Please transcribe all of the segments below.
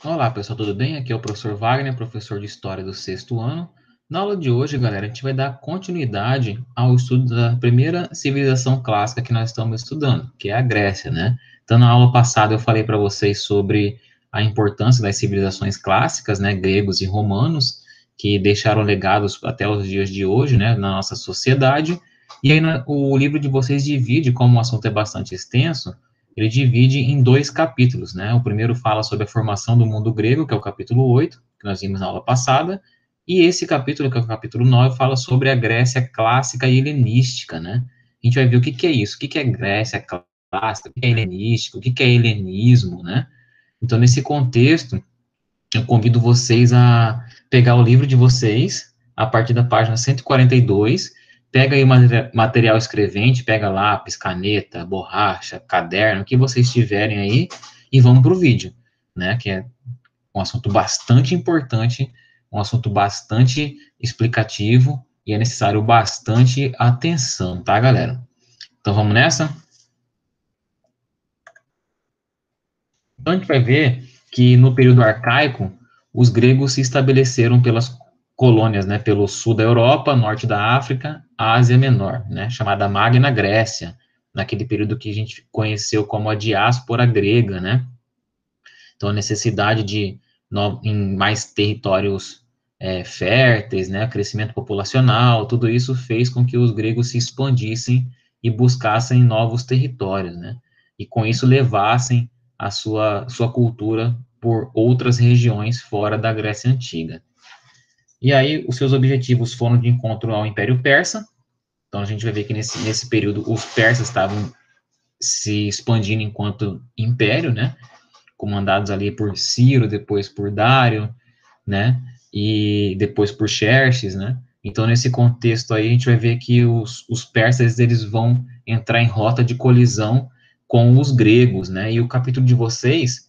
Olá, pessoal, tudo bem? Aqui é o professor Wagner, professor de História do sexto ano. Na aula de hoje, galera, a gente vai dar continuidade ao estudo da primeira civilização clássica que nós estamos estudando, que é a Grécia, né? Então, na aula passada eu falei para vocês sobre a importância das civilizações clássicas, né, gregos e romanos, que deixaram legados até os dias de hoje, né, na nossa sociedade. E aí, o livro de vocês divide, como o assunto é bastante extenso, ele divide em dois capítulos, né? O primeiro fala sobre a formação do mundo grego, que é o capítulo 8, que nós vimos na aula passada, e esse capítulo, que é o capítulo 9, fala sobre a Grécia clássica e helenística, né? A gente vai ver o que que é isso, o que que é Grécia clássica, o que que é helenística, o que que é helenismo, né? Então, nesse contexto, eu convido vocês a pegar o livro de vocês, a partir da página 142, pega aí o material escrevente, pega lápis, caneta, borracha, caderno, o que vocês tiverem aí, e vamos para o vídeo, né, que é um assunto bastante importante, um assunto bastante explicativo, e é necessário bastante atenção, tá, galera? Então, vamos nessa? Então, a gente vai ver que no período arcaico, os gregos se estabeleceram pelas colônias, né, pelo sul da Europa, norte da África, Ásia Menor, né, chamada Magna Grécia, naquele período que a gente conheceu como a diáspora grega, né. Então, a necessidade de em mais territórios férteis, né, crescimento populacional, tudo isso fez com que os gregos se expandissem e buscassem novos territórios, né, e com isso levassem a sua cultura por outras regiões fora da Grécia Antiga. E aí, os seus objetivos foram de encontro ao Império Persa. Então, a gente vai ver que nesse período os persas estavam se expandindo enquanto império, né, comandados ali por Ciro, depois por Dário, né, e depois por Xerxes, né. Então, nesse contexto aí, a gente vai ver que os persas, eles vão entrar em rota de colisão com os gregos, né, e o capítulo de vocês,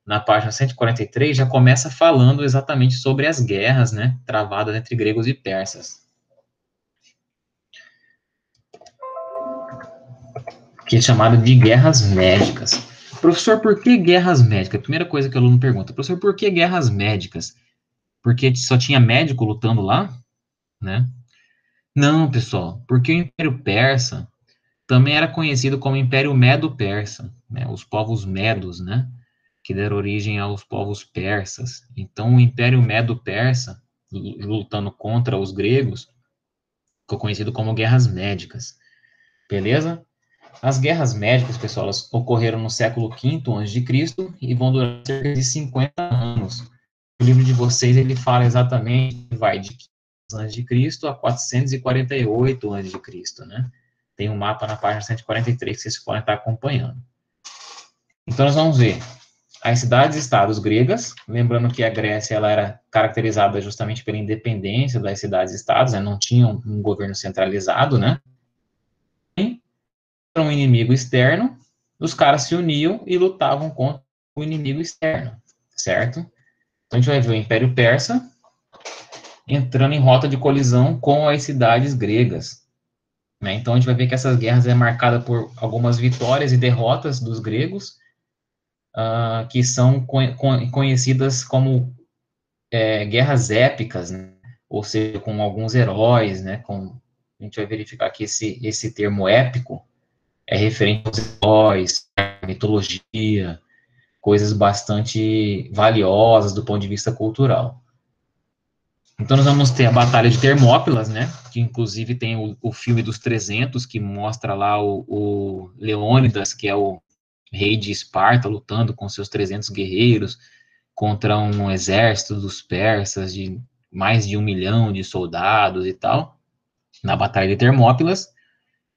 na página 143, já começa falando exatamente sobre as guerras, né, travadas entre gregos e persas, que é chamado de guerras médicas. Professor, por que guerras médicas? Primeira coisa que o aluno pergunta, professor, por que guerras médicas? Porque só tinha médico lutando lá, né? Não, pessoal, porque o Império Persa também era conhecido como Império Medo-Persa, né? Os povos medos, né? Que deram origem aos povos persas. Então, o Império Medo-Persa, lutando contra os gregos, ficou conhecido como guerras médicas, beleza? As guerras médicas, pessoal, elas ocorreram no século V a.C. e vão durar cerca de 50 anos. O livro de vocês, ele fala exatamente, vai de 500 a.C. a 448 a.C., né? Tem um mapa na página 143 que vocês podem estar acompanhando. Então, nós vamos ver as cidades-estados gregas, lembrando que a Grécia ela era caracterizada justamente pela independência das cidades-estados, né? Não tinha um governo centralizado, né? Um inimigo externo, os caras se uniam e lutavam contra o inimigo externo, certo? Então, a gente vai ver o Império Persa entrando em rota de colisão com as cidades gregas, né? Então, a gente vai ver que essas guerras é marcada por algumas vitórias e derrotas dos gregos, que são conhecidas como guerras épicas, né? Ou seja, com alguns heróis, né? A gente vai verificar que esse termo épico é referente aos heróis, mitologia, coisas bastante valiosas do ponto de vista cultural. Então, nós vamos ter a Batalha de Termópilas, né, que inclusive tem o filme dos 300, que mostra lá o Leônidas, que é o rei de Esparta, lutando com seus 300 guerreiros contra um exército dos persas de mais de 1 milhão de soldados e tal, na Batalha de Termópilas.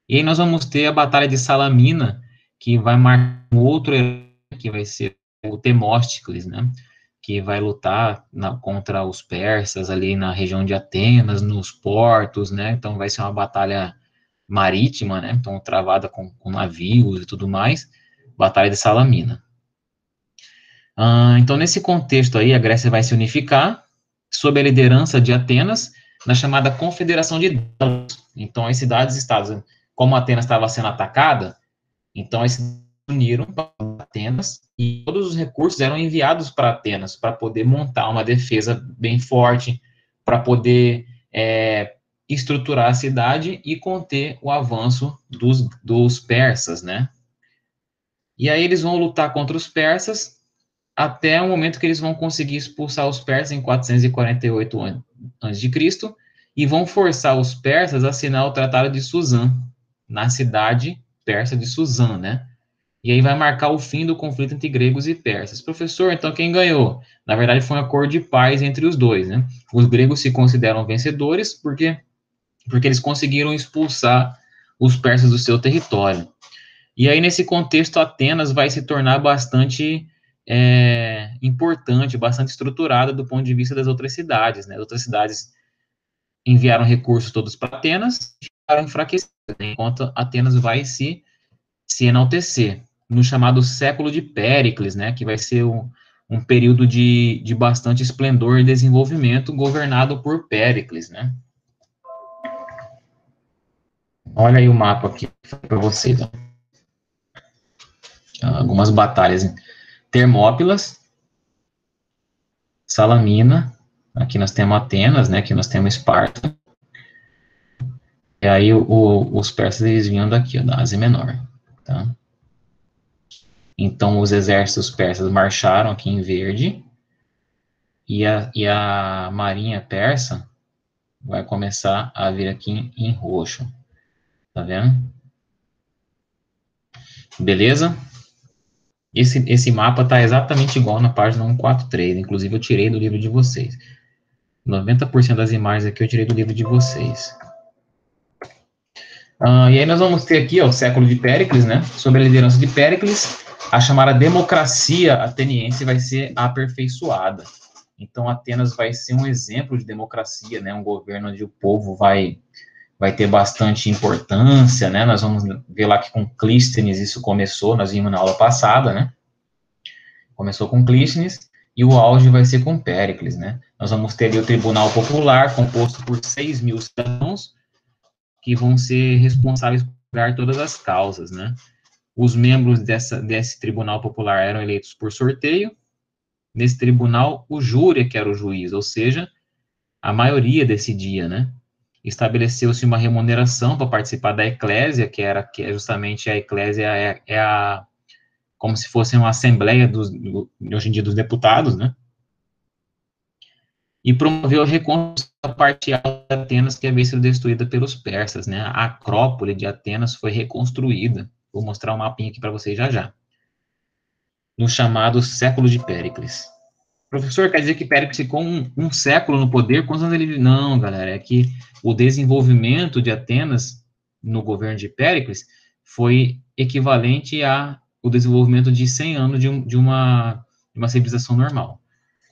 E aí nós vamos ter a Batalha de Salamina, que vai marcar um outro herói, que vai ser o Temóstocles, né, que vai lutar contra os persas ali na região de Atenas, nos portos, né, então vai ser uma batalha marítima, né, então travada com navios e tudo mais, Batalha de Salamina. Então, nesse contexto aí, a Grécia vai se unificar sob a liderança de Atenas, na chamada Confederação de Delos. Então, as cidades-estados, como Atenas estava sendo atacada, então as uniram para Atenas e todos os recursos eram enviados para Atenas para poder montar uma defesa bem forte, para poder estruturar a cidade e conter o avanço dos persas, né? E aí eles vão lutar contra os persas até o momento que eles vão conseguir expulsar os persas em 448 a.C. e vão forçar os persas a assinar o Tratado de Suzã, na cidade persa de Suzã, né? E aí vai marcar o fim do conflito entre gregos e persas. Professor, então quem ganhou? Na verdade, foi um acordo de paz entre os dois, né? Os gregos se consideram vencedores porque eles conseguiram expulsar os persas do seu território. E aí, nesse contexto, Atenas vai se tornar bastante importante, bastante estruturada do ponto de vista das outras cidades, né? As outras cidades enviaram recursos todos para Atenas e ficaram enfraquecidas, né? Enquanto Atenas vai se enaltecer no chamado século de Péricles, né? Que vai ser um período de bastante esplendor e desenvolvimento governado por Péricles, né? Olha aí o mapa aqui para vocês, ó. Algumas batalhas em Termópilas, Salamina, aqui nós temos Atenas, né, aqui nós temos Esparta, e aí os persas eles vinham daqui, ó, da Ásia Menor, tá? Então os exércitos persas marcharam aqui em verde, e a marinha persa vai começar a vir aqui em roxo, tá vendo? Beleza? Esse mapa tá exatamente igual na página 143, inclusive eu tirei do livro de vocês. 90% das imagens aqui eu tirei do livro de vocês. E aí nós vamos ter aqui, ó, o século de Péricles, né? Sob a liderança de Péricles, a chamada democracia ateniense vai ser aperfeiçoada. Então, Atenas vai ser um exemplo de democracia, né? Um governo onde o povo vai ter bastante importância, né? Nós vamos ver lá que com Clístenes isso começou, nós vimos na aula passada, né? Começou com Clístenes e o auge vai ser com Péricles, né? Nós vamos ter ali o Tribunal Popular, composto por 6.000 cidadãos, que vão ser responsáveis por julgar todas as causas, né? Os membros desse tribunal popular eram eleitos por sorteio. Nesse tribunal, o júri que era o juiz, ou seja, a maioria decidia, né? Estabeleceu-se uma remuneração para participar da eclésia, que é justamente a eclésia como se fosse uma assembleia hoje em dia dos deputados, né? E promoveu a reconstrução parcial de Atenas, que havia sido destruída pelos persas, né? A Acrópole de Atenas foi reconstruída. Vou mostrar um mapinha aqui para vocês já já. No chamado século de Péricles. Professor, quer dizer que Péricles ficou um século no poder? Quantos anos ele... Não, galera, é que o desenvolvimento de Atenas no governo de Péricles foi equivalente ao desenvolvimento de 100 anos de uma civilização normal.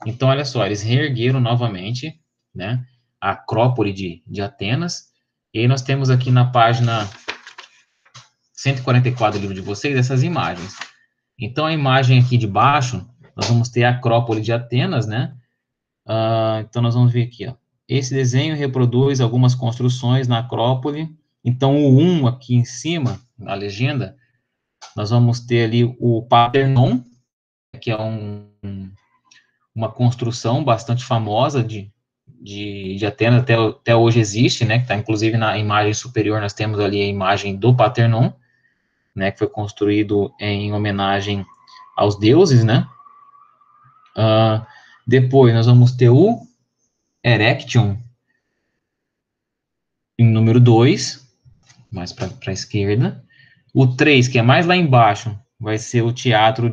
Então, olha só, eles reergueram novamente, né, a Acrópole de Atenas, e aí nós temos aqui na página 144 do livro de vocês essas imagens. Então, a imagem aqui de baixo, nós vamos ter a Acrópole de Atenas, né, então nós vamos ver aqui, ó, esse desenho reproduz algumas construções na Acrópole, então o 1 aqui em cima, na legenda, nós vamos ter ali o Parthenon, que é uma construção bastante famosa de Atenas, até hoje existe, né, que está inclusive na imagem superior, nós temos ali a imagem do Parthenon, né, que foi construído em homenagem aos deuses, né. Depois nós vamos ter o Erechthon, em número 2, mais para a esquerda. O 3, que é mais lá embaixo, vai ser o teatro,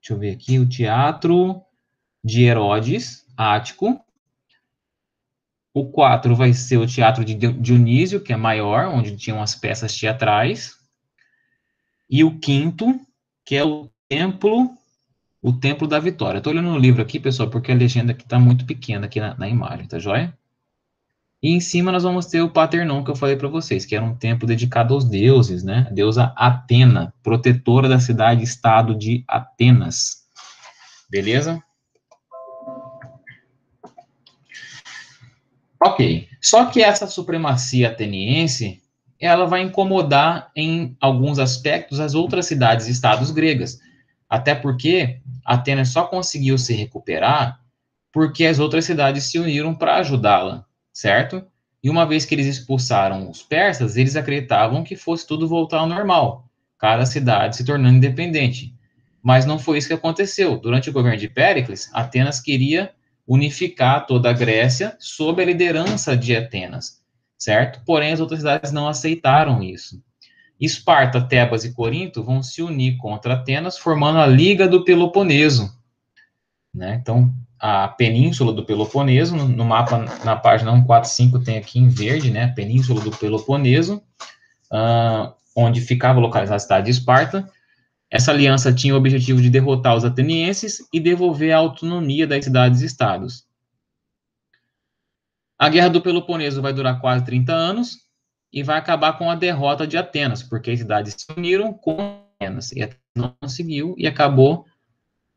deixa eu ver aqui, o teatro de Herodes, Ático. O 4 vai ser o teatro de Dionísio, que é maior, onde tinham as peças teatrais. E o 5º, que é o Templo da Vitória. Estou olhando no livro aqui, pessoal, porque a legenda aqui está muito pequena aqui na imagem, tá joia? E em cima nós vamos ter o Parthenon, que eu falei para vocês, que era um templo dedicado aos deuses, né? A deusa Atena, protetora da cidade-estado de Atenas. Beleza? Ok. Só que essa supremacia ateniense, ela vai incomodar em alguns aspectos as outras cidades e estados gregas. Até porque Atenas só conseguiu se recuperar porque as outras cidades se uniram para ajudá-la, certo? E uma vez que eles expulsaram os persas, eles acreditavam que fosse tudo voltar ao normal, cada cidade se tornando independente. Mas não foi isso que aconteceu. Durante o governo de Péricles, Atenas queria unificar toda a Grécia sob a liderança de Atenas, certo? Porém, as outras cidades não aceitaram isso. Esparta, Tebas e Corinto vão se unir contra Atenas, formando a Liga do Peloponeso, né? Então, a península do Peloponeso, no mapa, na página 145, tem aqui em verde, né? A península do Peloponeso, onde ficava localizada a cidade de Esparta. Essa aliança tinha o objetivo de derrotar os atenienses e devolver a autonomia das cidades-estados. A Guerra do Peloponeso vai durar quase 30 anos e vai acabar com a derrota de Atenas, porque as cidades se uniram com Atenas, e Atenas não conseguiu e acabou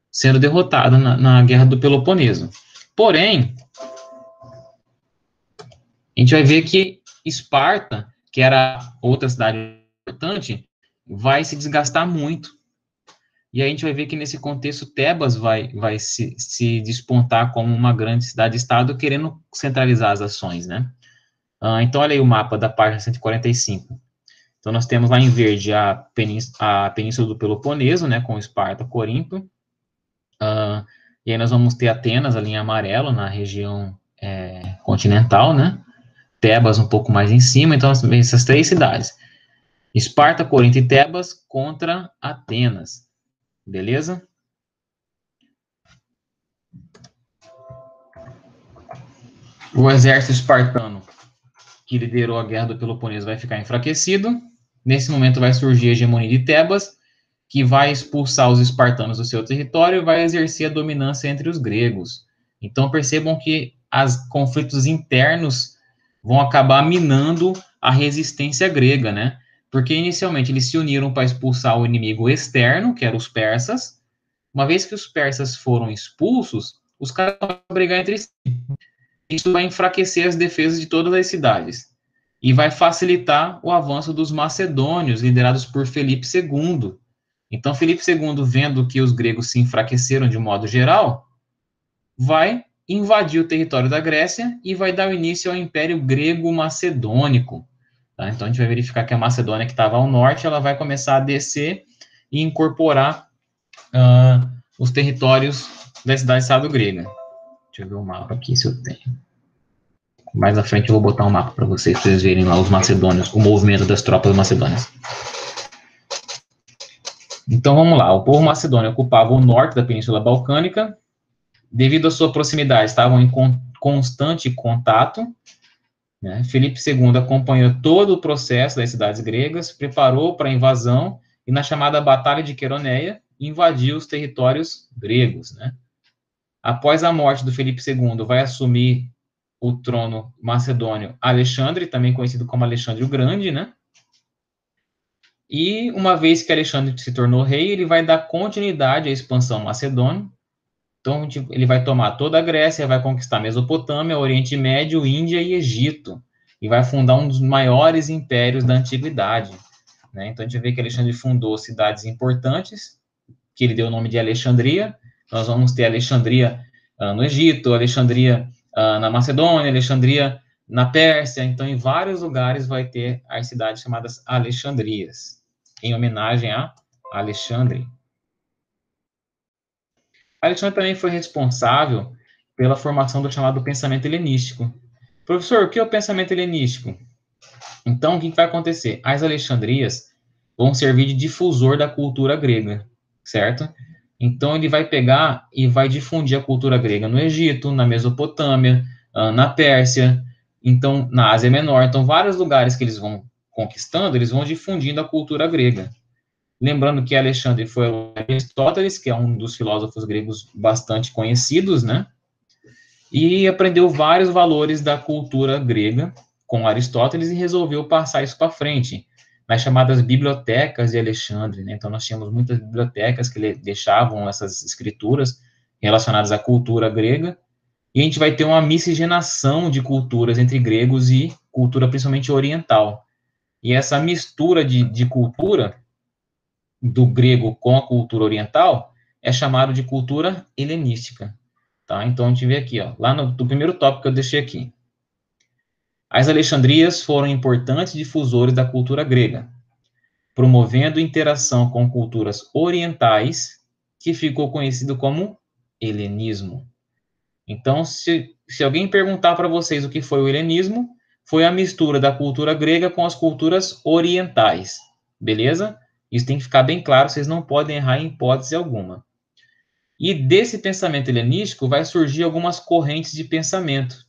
sendo derrotada na Guerra do Peloponeso. Porém, a gente vai ver que Esparta, que era outra cidade importante, vai se desgastar muito. E aí a gente vai ver que nesse contexto Tebas vai se despontar como uma grande cidade-estado querendo centralizar as ações, né? Então, olha aí o mapa da página 145. Então, nós temos lá em verde a península do Peloponeso, né, com Esparta, Corinto. E aí nós vamos ter Atenas ali em amarelo, na região continental, né? Tebas um pouco mais em cima. Então, essas três cidades. Esparta, Corinto e Tebas contra Atenas. Beleza? O exército espartano, que liderou a Guerra do Peloponeso, vai ficar enfraquecido. Nesse momento vai surgir a hegemonia de Tebas, que vai expulsar os espartanos do seu território e vai exercer a dominância entre os gregos. Então percebam que os conflitos internos vão acabar minando a resistência grega, né? Porque inicialmente eles se uniram para expulsar o inimigo externo, que eram os persas. Uma vez que os persas foram expulsos, os caras vão brigar entre si. Isso vai enfraquecer as defesas de todas as cidades e vai facilitar o avanço dos macedônios, liderados por Filipe II. Então, Filipe II, vendo que os gregos se enfraqueceram de modo geral, vai invadir o território da Grécia e vai dar início ao Império Grego-Macedônico. Tá? Então, a gente vai verificar que a Macedônia, que estava ao norte, ela vai começar a descer e incorporar os territórios da cidade-estado grega. Deixa eu ver o mapa aqui, se eu tenho. Mais à frente eu vou botar um mapa para vocês verem lá os macedônios, o movimento das tropas macedônias. Então vamos lá, o povo macedônio ocupava o norte da Península Balcânica, devido à sua proximidade, estavam em constante contato, né? Filipe II acompanhou todo o processo das cidades gregas, preparou para a invasão e na chamada Batalha de Queroneia, invadiu os territórios gregos, né? Após a morte do Filipe II, vai assumir o trono macedônio Alexandre, também conhecido como Alexandre o Grande, né? E uma vez que Alexandre se tornou rei, ele vai dar continuidade à expansão macedônia. Então, ele vai tomar toda a Grécia, vai conquistar a Mesopotâmia, Oriente Médio, Índia e Egito. E vai fundar um dos maiores impérios da antiguidade, né? Então, a gente vê que Alexandre fundou cidades importantes, que ele deu o nome de Alexandria. Nós vamos ter Alexandria no Egito, Alexandria na Macedônia, Alexandria na Pérsia. Então, em vários lugares vai ter as cidades chamadas Alexandrias, em homenagem a Alexandre. Alexandre também foi responsável pela formação do chamado pensamento helenístico. Professor, o que é o pensamento helenístico? Então, o que vai acontecer? As Alexandrias vão servir de difusor da cultura grega, certo? Então, ele vai pegar e vai difundir a cultura grega no Egito, na Mesopotâmia, na Pérsia, então, na Ásia Menor. Então, vários lugares que eles vão conquistando, eles vão difundindo a cultura grega. Lembrando que Alexandre foi Aristóteles, que é um dos filósofos gregos bastante conhecidos, né? E aprendeu vários valores da cultura grega com Aristóteles e resolveu passar isso para frente, nas chamadas bibliotecas de Alexandre, né? Então, nós tínhamos muitas bibliotecas que deixavam essas escrituras relacionadas à cultura grega, e a gente vai ter uma miscigenação de culturas entre gregos e cultura principalmente oriental. E essa mistura de cultura do grego com a cultura oriental é chamado de cultura helenística, tá? Então, a gente vê aqui, ó, lá no primeiro tópico que eu deixei aqui. As Alexandrias foram importantes difusores da cultura grega, promovendo interação com culturas orientais, que ficou conhecido como helenismo. Então, se alguém perguntar para vocês o que foi o helenismo, foi a mistura da cultura grega com as culturas orientais, beleza? Isso tem que ficar bem claro, vocês não podem errar em hipótese alguma. E desse pensamento helenístico vai surgir algumas correntes de pensamento,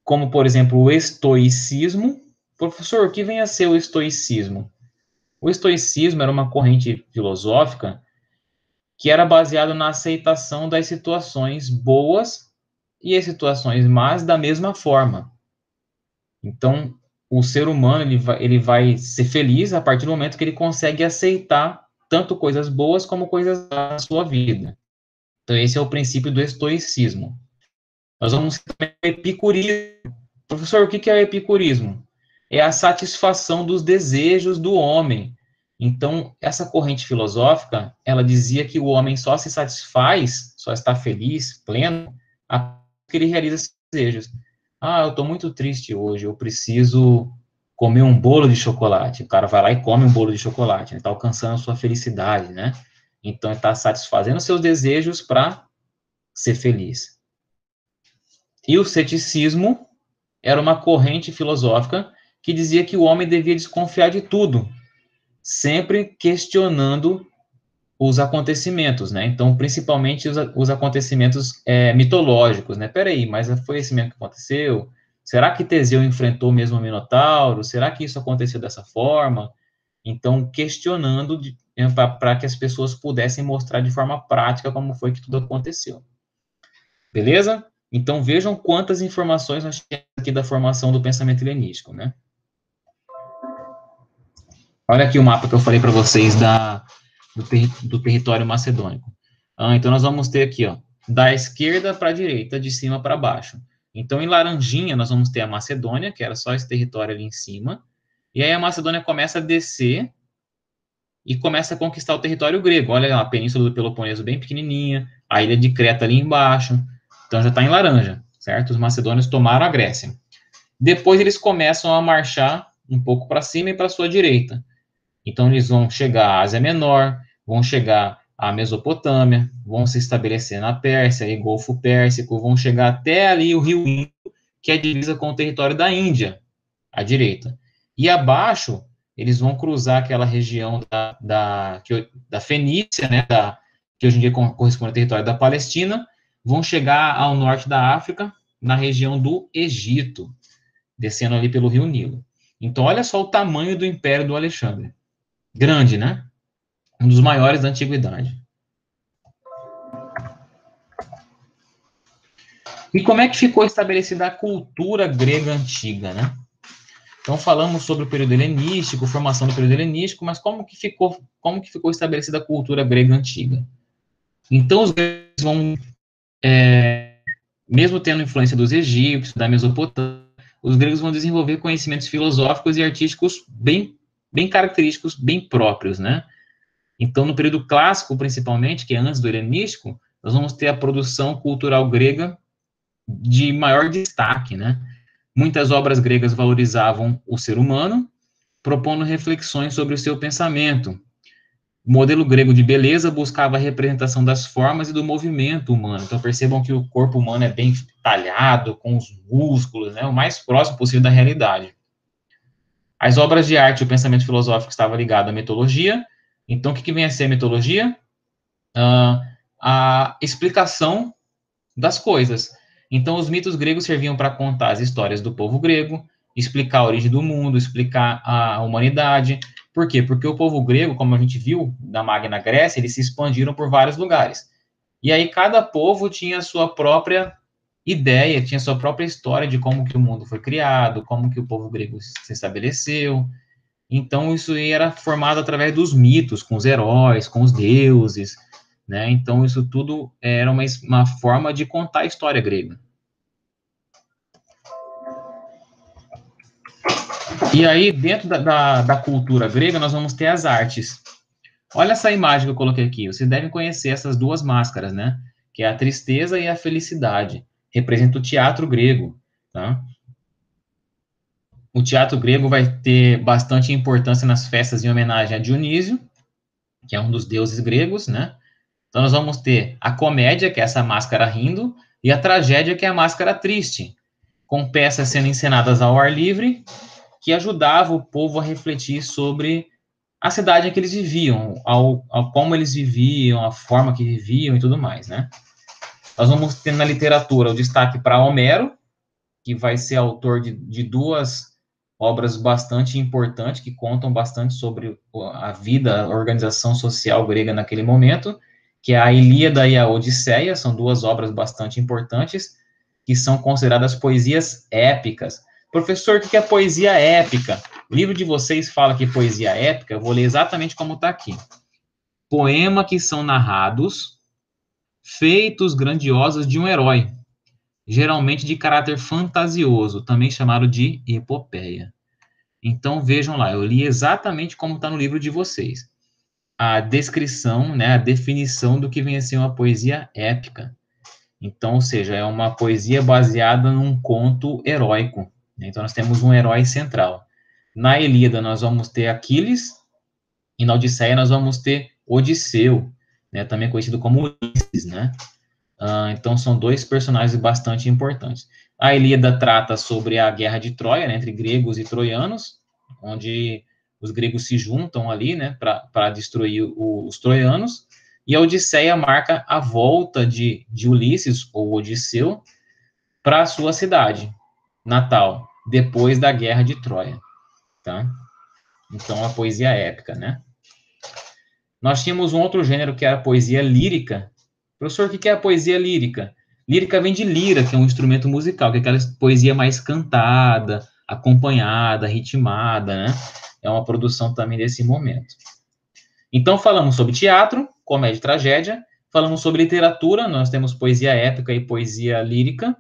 como, por exemplo, o estoicismo. Professor, o que vem a ser o estoicismo? O estoicismo era uma corrente filosófica que era baseada na aceitação das situações boas e as situações más da mesma forma. Então, o ser humano ele vai ser feliz a partir do momento que ele consegue aceitar tanto coisas boas como coisas na sua vida. Então, esse é o princípio do estoicismo. Nós vamos ter o epicurismo. Professor, o que é o epicurismo? É a satisfação dos desejos do homem. Então, essa corrente filosófica, ela dizia que o homem só se satisfaz, só está feliz, pleno, a que ele realiza esses desejos. Ah, eu estou muito triste hoje, eu preciso comer um bolo de chocolate. O cara vai lá e come um bolo de chocolate, ele está alcançando a sua felicidade, né? Então, ele está satisfazendo seus desejos para ser feliz. E o ceticismo era uma corrente filosófica que dizia que o homem devia desconfiar de tudo, sempre questionando os acontecimentos, né? Então, principalmente os acontecimentos mitológicos, né? Peraí, mas foi esse mesmo que aconteceu? Será que Teseu enfrentou mesmo o Minotauro? Será que isso aconteceu dessa forma? Então, questionando para que as pessoas pudessem mostrar de forma prática como foi que tudo aconteceu. Beleza? Então, vejam quantas informações nós temos aqui da formação do pensamento helenístico, né? Olha aqui o mapa que eu falei para vocês do território macedônico. Então, nós vamos ter aqui, ó, da esquerda para a direita, de cima para baixo. Então, em laranjinha, nós vamos ter a Macedônia, que era só esse território ali em cima. E aí a Macedônia começa a descer e começa a conquistar o território grego. Olha a Península do Peloponeso bem pequenininha, a ilha de Creta ali embaixo. Então, já está em laranja, certo? Os macedônios tomaram a Grécia. Depois, eles começam a marchar um pouco para cima e para a sua direita. Então, eles vão chegar à Ásia Menor, vão chegar à Mesopotâmia, vão se estabelecer na Pérsia, e Golfo Pérsico, vão chegar até ali o Rio Indo, que é a divisa com o território da Índia, à direita. E abaixo, eles vão cruzar aquela região da Fenícia, né, que hoje em dia corresponde ao território da Palestina, vão chegar ao norte da África, na região do Egito, descendo ali pelo Rio Nilo. Então, olha só o tamanho do Império do Alexandre. Grande, né? Um dos maiores da antiguidade. E como é que ficou estabelecida a cultura grega antiga, né? Então, falamos sobre o período helenístico, formação do período helenístico, mas como que ficou estabelecida a cultura grega antiga? Então, os gregos vão, mesmo tendo influência dos egípcios, da Mesopotâmia, os gregos vão desenvolver conhecimentos filosóficos e artísticos bem característicos, bem próprios, né? Então, no período clássico, principalmente, que é antes do helenístico, nós vamos ter a produção cultural grega de maior destaque, né? Muitas obras gregas valorizavam o ser humano, propondo reflexões sobre o seu pensamento. O modelo grego de beleza buscava a representação das formas e do movimento humano. Então, percebam que o corpo humano é bem talhado, com os músculos, né? O mais próximo possível da realidade. As obras de arte e o pensamento filosófico estavam ligados à mitologia. Então, o que vem a ser a mitologia? A explicação das coisas. Então, os mitos gregos serviam para contar as histórias do povo grego, explicar a origem do mundo, explicar a humanidade. Por quê? Porque o povo grego, como a gente viu na Magna Grécia, eles se expandiram por vários lugares. E aí cada povo tinha a sua própria ideia, tinha a sua própria história de como que o mundo foi criado, como que o povo grego se estabeleceu. Então, isso era formado através dos mitos, com os heróis, com os deuses, né? Então, isso tudo era uma forma de contar a história grega. E aí, dentro da cultura grega, nós vamos ter as artes. Olha essa imagem que eu coloquei aqui. Vocês devem conhecer essas duas máscaras, né? Que é a tristeza e a felicidade. Representa o teatro grego, tá? O teatro grego vai ter bastante importância nas festas em homenagem a Dionísio, que é um dos deuses gregos, né? Então nós vamos ter a comédia, que é essa máscara rindo, e a tragédia, que é a máscara triste, com peças sendo encenadas ao ar livre, que ajudava o povo a refletir sobre a cidade em que eles viviam, ao como eles viviam, a forma que viviam e tudo mais, né? Nós vamos ter na literatura o destaque para Homero, que vai ser autor de duas obras bastante importantes, que contam bastante sobre a vida, a organização social grega naquele momento, que é a Ilíada e a Odisseia, são duas obras bastante importantes, que são consideradas poesias épicas. Professor, o que é poesia épica? O livro de vocês fala que poesia épica, eu vou ler exatamente como está aqui. Poema que são narrados, feitos grandiosos de um herói, geralmente de caráter fantasioso, também chamado de epopeia. Então, vejam lá, eu li exatamente como está no livro de vocês. A descrição, né, a definição do que vem a ser uma poesia épica. Então, ou seja, é uma poesia baseada num conto heróico. Então, nós temos um herói central. Na Ilíada, nós vamos ter Aquiles, e na Odisseia, nós vamos ter Odisseu, né, também conhecido como Ulisses, né? Então, são dois personagens bastante importantes. A Ilíada trata sobre a guerra de Troia, né, entre gregos e troianos, onde os gregos se juntam ali, né, para destruir os troianos, e a Odisseia marca a volta de Ulisses, ou Odisseu, para a sua cidade natal, depois da guerra de Troia, tá? Então, a poesia épica, né? Nós tínhamos um outro gênero que era a poesia lírica. Professor, o que é a poesia lírica? Lírica vem de lira, que é um instrumento musical, que é aquela poesia mais cantada, acompanhada, ritmada, né? É uma produção também desse momento. Então, falamos sobre teatro, comédia e tragédia, falamos sobre literatura, nós temos poesia épica e poesia lírica,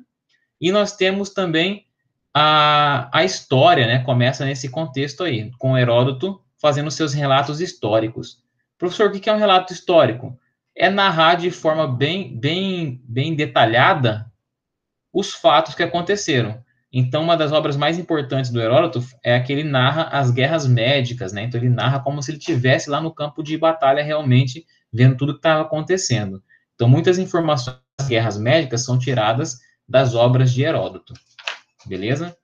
e nós temos também a história, né? Começa nesse contexto aí, com Heródoto fazendo seus relatos históricos. Professor, o que é um relato histórico? É narrar de forma bem detalhada os fatos que aconteceram. Então, uma das obras mais importantes do Heródoto é a que ele narra as guerras médicas, né? Então, ele narra como se ele estivesse lá no campo de batalha realmente, vendo tudo que estava acontecendo. Então, muitas informações das guerras médicas são tiradas das obras de Heródoto. Beleza?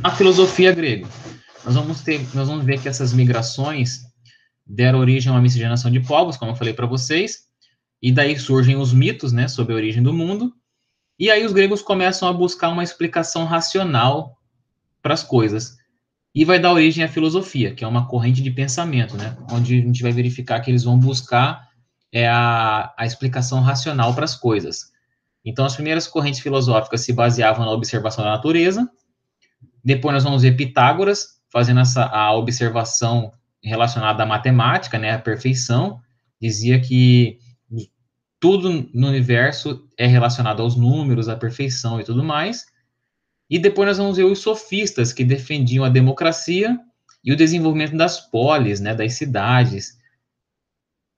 A filosofia grega. Nós vamos ver que essas migrações deram origem a uma miscigenação de povos, como eu falei para vocês, e daí surgem os mitos, né, sobre a origem do mundo, e aí os gregos começam a buscar uma explicação racional para as coisas, e vai dar origem à filosofia, que é uma corrente de pensamento, né, onde a gente vai verificar que eles vão buscar a explicação racional para as coisas. Então, as primeiras correntes filosóficas se baseavam na observação da natureza. Depois nós vamos ver Pitágoras fazendo a observação relacionada à matemática, né, à perfeição. Dizia que tudo no universo é relacionado aos números, à perfeição e tudo mais. E depois nós vamos ver os sofistas, que defendiam a democracia e o desenvolvimento das polis, né, das cidades.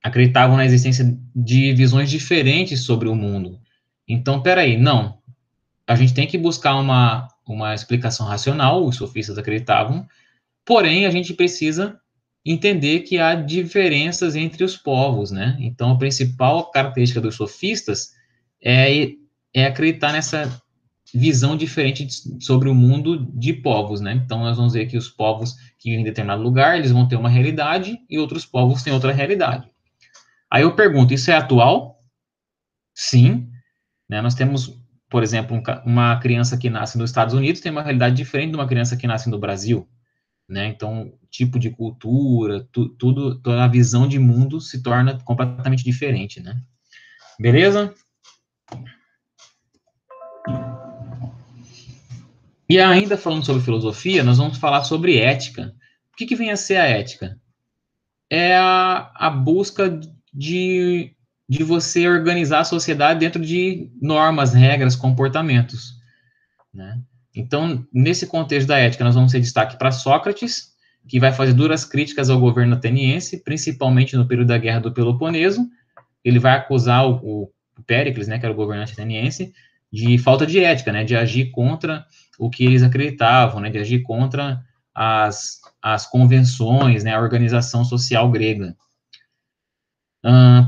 Acreditavam na existência de visões diferentes sobre o mundo. Então, peraí, não. A gente tem que buscar uma explicação racional, os sofistas acreditavam, porém, a gente precisa entender que há diferenças entre os povos, né? Então, a principal característica dos sofistas é acreditar nessa visão diferente sobre o mundo de povos, né? Então, nós vamos ver que os povos que vivem em determinado lugar, eles vão ter uma realidade e outros povos têm outra realidade. Aí eu pergunto, isso é atual? Sim, né? Nós temos, por exemplo, uma criança que nasce nos Estados Unidos tem uma realidade diferente de uma criança que nasce no Brasil, né? Então, tipo de cultura, toda a visão de mundo se torna completamente diferente, né? Beleza? E ainda falando sobre filosofia, nós vamos falar sobre ética. O que vem a ser a ética? é a busca de você organizar a sociedade dentro de normas, regras, comportamentos, né? Então, nesse contexto da ética, nós vamos ter destaque para Sócrates, que vai fazer duras críticas ao governo ateniense, principalmente no período da Guerra do Peloponeso. Ele vai acusar o Péricles, né, que era o governante ateniense, de falta de ética, né, de agir contra o que eles acreditavam, né, de agir contra as convenções, né, a organização social grega.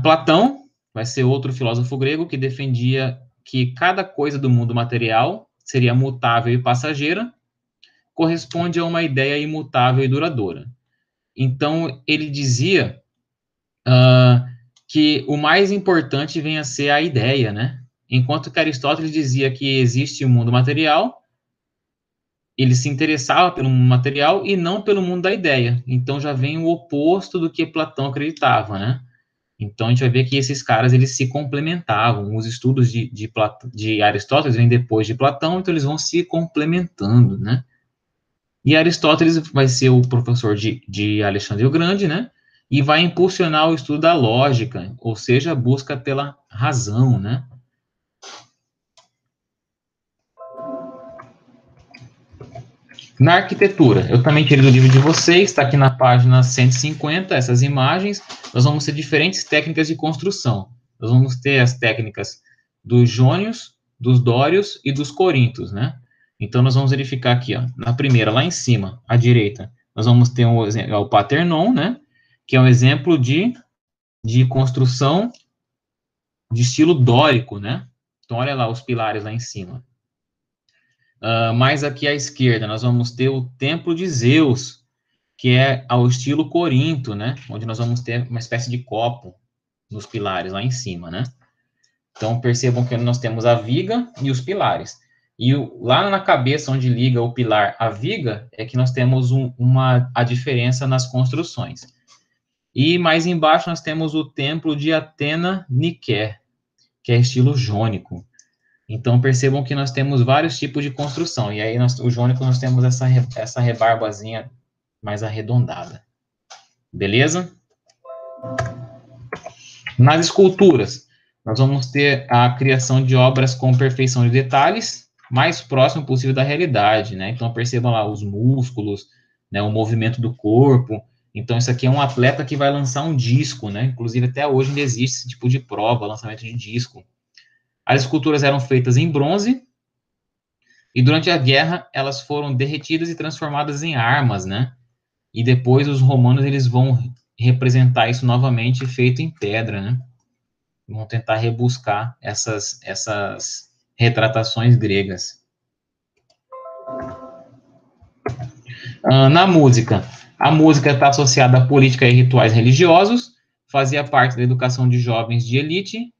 Platão vai ser outro filósofo grego que defendia que cada coisa do mundo material seria mutável e passageira, corresponde a uma ideia imutável e duradoura. Então, ele dizia que o mais importante vem a ser a ideia, né? Enquanto que Aristóteles dizia que existe o mundo material, ele se interessava pelo mundo material e não pelo mundo da ideia. Então, já vem o oposto do que Platão acreditava, né? Então, a gente vai ver que esses caras, eles se complementavam. Os estudos de Aristóteles vêm depois de Platão, então eles vão se complementando, né? E Aristóteles vai ser o professor de Alexandre o Grande, né? E vai impulsionar o estudo da lógica, ou seja, a busca pela razão, né? Na arquitetura, eu também tirei do livro de vocês, está aqui na página 150, essas imagens. Nós vamos ter diferentes técnicas de construção. Nós vamos ter as técnicas dos jônios, dos dórios e dos corintos, né? Então, nós vamos verificar aqui, ó, na primeira, lá em cima, à direita, nós vamos ter o Paternon, né? Que é um exemplo de construção de estilo dórico, né? Então, olha lá os pilares lá em cima. Mais aqui à esquerda, nós vamos ter o Templo de Zeus, que é ao estilo corinto, né? Onde nós vamos ter uma espécie de copo nos pilares lá em cima, né? Então, percebam que nós temos a viga e os pilares. E lá na cabeça, onde liga o pilar à viga, é que nós temos a diferença nas construções. E mais embaixo nós temos o Templo de Atena Niké, que é estilo jônico. Então, percebam que nós temos vários tipos de construção. E aí, o jônico, nós temos essa rebarbazinha mais arredondada. Beleza? Nas esculturas, nós vamos ter a criação de obras com perfeição de detalhes, mais próximo possível da realidade, né? Então, percebam lá os músculos, né, o movimento do corpo. Então, isso aqui é um atleta que vai lançar um disco, né? Inclusive, até hoje ainda existe esse tipo de prova, lançamento de disco. As esculturas eram feitas em bronze, e durante a guerra, elas foram derretidas e transformadas em armas, né? E depois os romanos, eles vão representar isso novamente feito em pedra, né? Vão tentar rebuscar essas retratações gregas. Na música, a música está associada à política e rituais religiosos, fazia parte da educação de jovens de elite,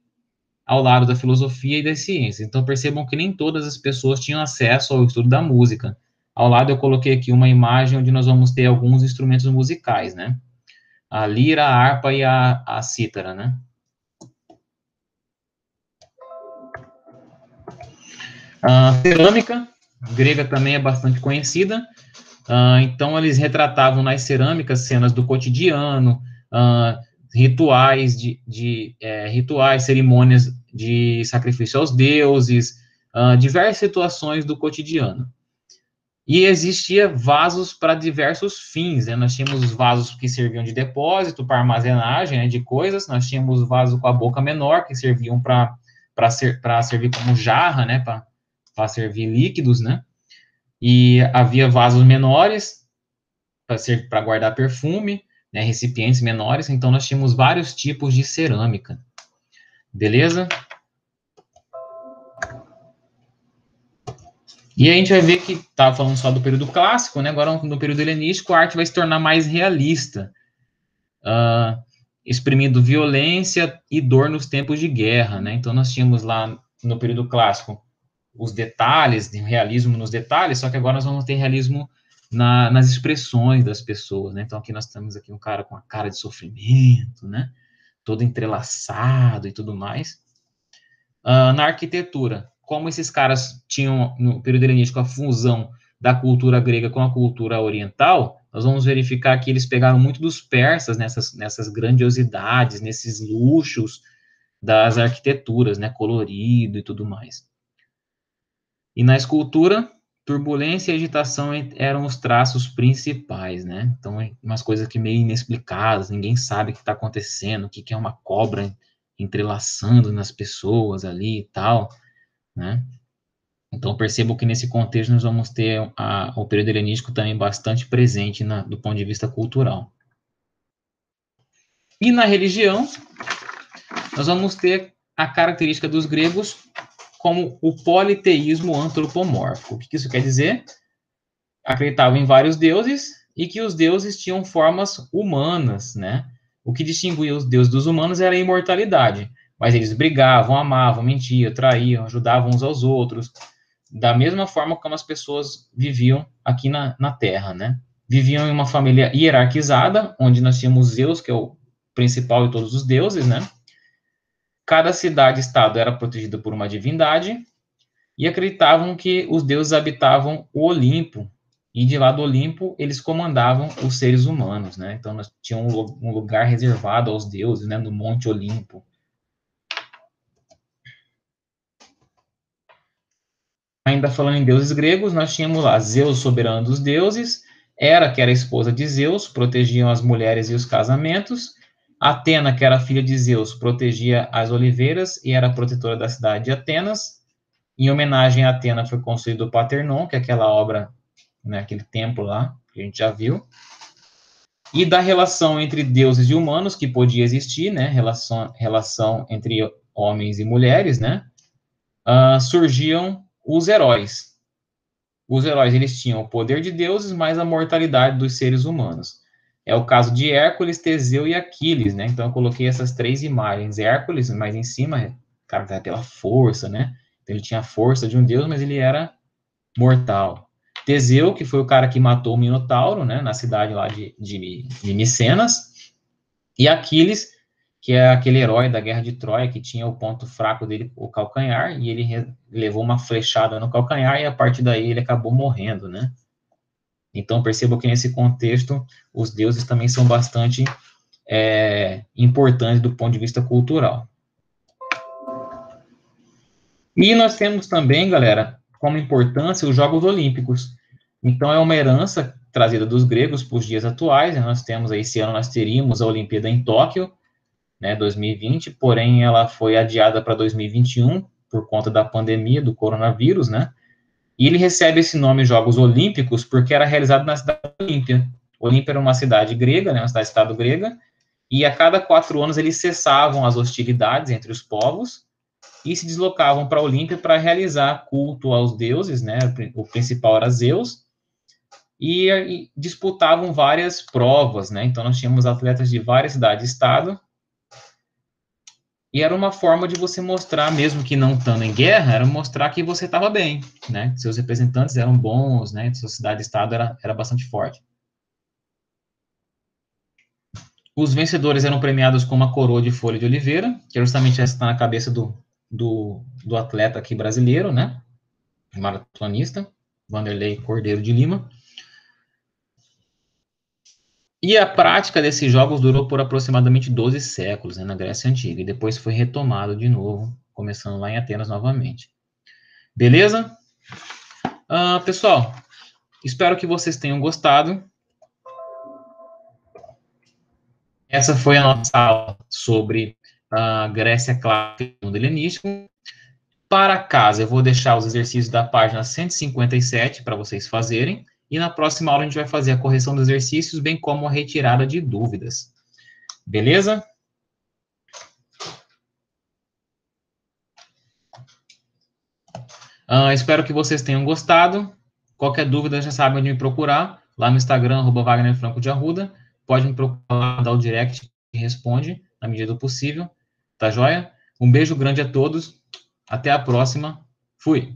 ao lado da filosofia e das ciências. Então, percebam que nem todas as pessoas tinham acesso ao estudo da música. Ao lado, eu coloquei aqui uma imagem onde nós vamos ter alguns instrumentos musicais, né? A lira, a harpa e a cítara, né? A cerâmica grega também é bastante conhecida. Então, eles retratavam nas cerâmicas cenas do cotidiano, rituais, rituais, cerimônias de sacrifício aos deuses, diversas situações do cotidiano. E existia vasos para diversos fins, né? Nós tínhamos os vasos que serviam de depósito, para armazenagem, né, de coisas, nós tínhamos o vaso com a boca menor, que serviam para servir como jarra, né, para servir líquidos, né? E havia vasos menores para guardar perfume, né, recipientes menores. Então, nós tínhamos vários tipos de cerâmica. Beleza? E aí a gente vai ver que estava falando só do período clássico, né? Agora, no período helenístico, a arte vai se tornar mais realista, exprimindo violência e dor nos tempos de guerra, né? Então, nós tínhamos lá, no período clássico, os detalhes, realismo nos detalhes, só que agora nós vamos ter realismo nas expressões das pessoas, né? Então, aqui nós temos aqui um cara com a cara de sofrimento, né? Todo entrelaçado e tudo mais. Na arquitetura, como esses caras tinham, no período helenístico, a fusão da cultura grega com a cultura oriental, nós vamos verificar que eles pegaram muito dos persas nessas grandiosidades, nesses luxos das arquiteturas, né, colorido e tudo mais. E na escultura, turbulência e agitação eram os traços principais, né? Então, umas coisas que meio inexplicadas, ninguém sabe o que está acontecendo, o que é uma cobra entrelaçando nas pessoas ali e tal, né? Então, percebo que nesse contexto nós vamos ter o período helenístico também bastante presente do ponto de vista cultural. E na religião, nós vamos ter a característica dos gregos como o politeísmo antropomórfico. O que isso quer dizer? Acreditavam em vários deuses e que os deuses tinham formas humanas, né? O que distinguia os deuses dos humanos era a imortalidade, mas eles brigavam, amavam, mentiam, traíam, ajudavam uns aos outros, da mesma forma como as pessoas viviam aqui na Terra, né? Viviam em uma família hierarquizada, onde nós tínhamos Zeus, que é o principal de todos os deuses, né? Cada cidade-estado era protegida por uma divindade, e acreditavam que os deuses habitavam o Olimpo, e de lá do Olimpo eles comandavam os seres humanos, né? Então nós tínhamos um lugar reservado aos deuses, né, no Monte Olimpo. Ainda falando em deuses gregos, nós tínhamos lá Zeus, soberano dos deuses, Hera, que era a esposa de Zeus, protegiam as mulheres e os casamentos, Atena, que era filha de Zeus, protegia as oliveiras e era protetora da cidade de Atenas. Em homenagem a Atena foi construído o Partenon, que é aquela obra, né, aquele templo lá, que a gente já viu. E da relação entre deuses e humanos, que podia existir, né, relação entre homens e mulheres, né, surgiam os heróis. Os heróis, eles tinham o poder de deuses, mais a mortalidade dos seres humanos. É o caso de Hércules, Teseu e Aquiles, né? Então eu coloquei essas três imagens. Hércules, mais em cima, cara, pela força, né? Então, ele tinha a força de um deus, mas ele era mortal. Teseu, que foi o cara que matou o Minotauro, né? Na cidade lá de Micenas. E Aquiles, que é aquele herói da Guerra de Troia, que tinha o ponto fraco dele, o calcanhar, e ele levou uma flechada no calcanhar, e a partir daí ele acabou morrendo, né? Então, perceba que nesse contexto, os deuses também são bastante importantes do ponto de vista cultural. E nós temos também, galera, como importância, os Jogos Olímpicos. Então, é uma herança trazida dos gregos para os dias atuais, né? Nós temos, esse ano nós teríamos a Olimpíada em Tóquio, né, 2020, porém ela foi adiada para 2021 por conta da pandemia do coronavírus, né? E ele recebe esse nome Jogos Olímpicos porque era realizado na cidade de Olímpia. Olímpia era uma cidade grega, né, uma cidade-estado grega, e a cada 4 anos eles cessavam as hostilidades entre os povos e se deslocavam para Olímpia para realizar culto aos deuses, né? O principal era Zeus, e disputavam várias provas, né? Então nós tínhamos atletas de várias cidades-estado. E era uma forma de você mostrar, mesmo que não estando em guerra, era mostrar que você estava bem, né? Que seus representantes eram bons, né? Sua cidade-estado era bastante forte. Os vencedores eram premiados com uma coroa de folha de oliveira, que é justamente essa que está na cabeça do atleta aqui brasileiro, né? Maratonista, Vanderlei Cordeiro de Lima. E a prática desses jogos durou por aproximadamente 12 séculos, né, na Grécia Antiga, e depois foi retomado de novo, começando lá em Atenas novamente. Beleza? Pessoal, espero que vocês tenham gostado. Essa foi a nossa aula sobre a Grécia Clássica e o mundo helenístico. Para casa, eu vou deixar os exercícios da página 157 para vocês fazerem, e na próxima aula a gente vai fazer a correção dos exercícios, bem como a retirada de dúvidas. Beleza? Espero que vocês tenham gostado. Qualquer dúvida, já sabem onde me procurar. Lá no Instagram, @WagnerFranco_de_Arruda. Pode me procurar, dar o direct e responde, na medida do possível. Tá joia? Um beijo grande a todos. Até a próxima. Fui.